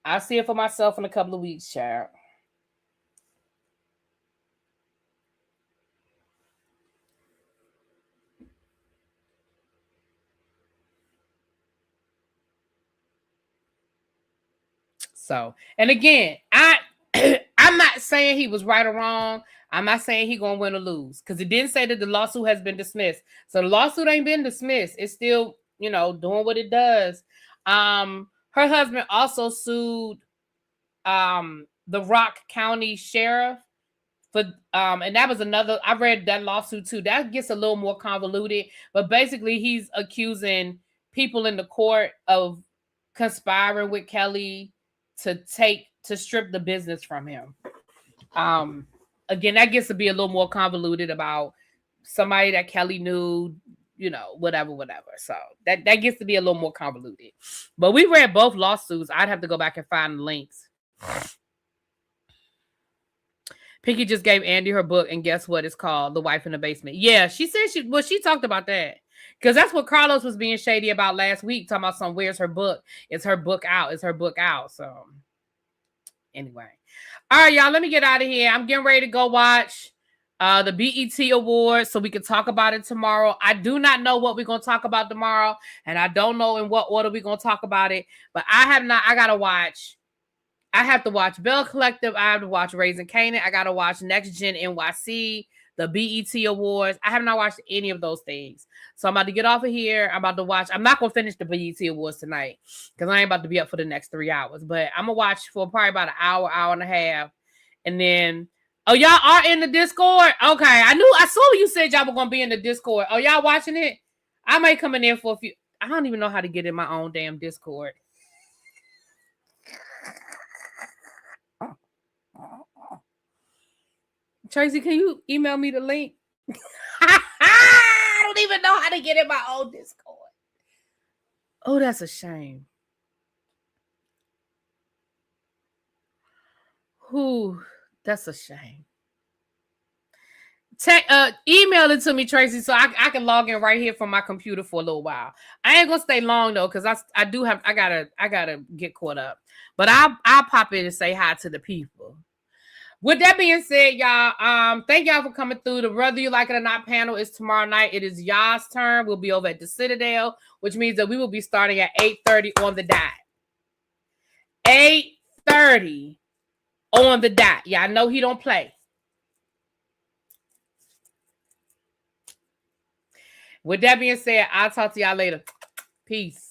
I see it for myself in a couple of weeks, child. So, and again, I'm not saying he was right or wrong. I'm not saying he gonna win or lose, because it didn't say that the lawsuit has been dismissed. So the lawsuit ain't been dismissed. It's still, doing what it does. Her husband also sued the Rock County Sheriff for and that was another. I read that lawsuit too. That gets a little more convoluted, but basically he's accusing people in the court of conspiring with Kelly to strip the business from him. Again, that gets to be a little more convoluted about somebody that Kelly knew, whatever. So that gets to be a little more convoluted. But we read both lawsuits. I'd have to go back and find the links. Pinky just gave Andy her book, and guess what? It's called The Wife in the Basement. Yeah, she said she talked about that. Because that's what Carlos was being shady about last week, talking about where's her book? Is her book out? Is her book out? So anyway. All right, y'all, let me get out of here. I'm getting ready to go watch the BET Awards so we can talk about it tomorrow. I do not know what we're going to talk about tomorrow, and I don't know in what order we're going to talk about it, but I have to watch Bell Collective. I have to watch Raising Kanan. I got to watch Next Gen NYC, the BET Awards. I have not watched any of those things. So I'm about to get off of here. I'm not going to finish the BET Awards tonight because I ain't about to be up for the next 3 hours. But I'm going to watch for probably about an hour and a half. And then, oh, y'all are in the Discord? Okay. I saw you said y'all were going to be in the Discord. Oh, y'all watching it? I might come in there for a few. I don't even know how to get in my own damn Discord. Tracy, can you email me the link? I don't even know how to get in my own Discord. Oh, that's a shame. Whew, that's a shame. Email it to me, Tracy, so I can log in right here from my computer for a little while. I ain't gonna stay long though, because I gotta get caught up. But I'll pop in and say hi to the people. With that being said, y'all, thank y'all for coming through. The Whether You Like It or Not panel is tomorrow night. It is y'all's turn. We'll be over at the Citadel, which means that we will be starting at 8:30 on the dot. 8:30 on the dot. Yeah, I know he don't play. With that being said, I'll talk to y'all later. Peace.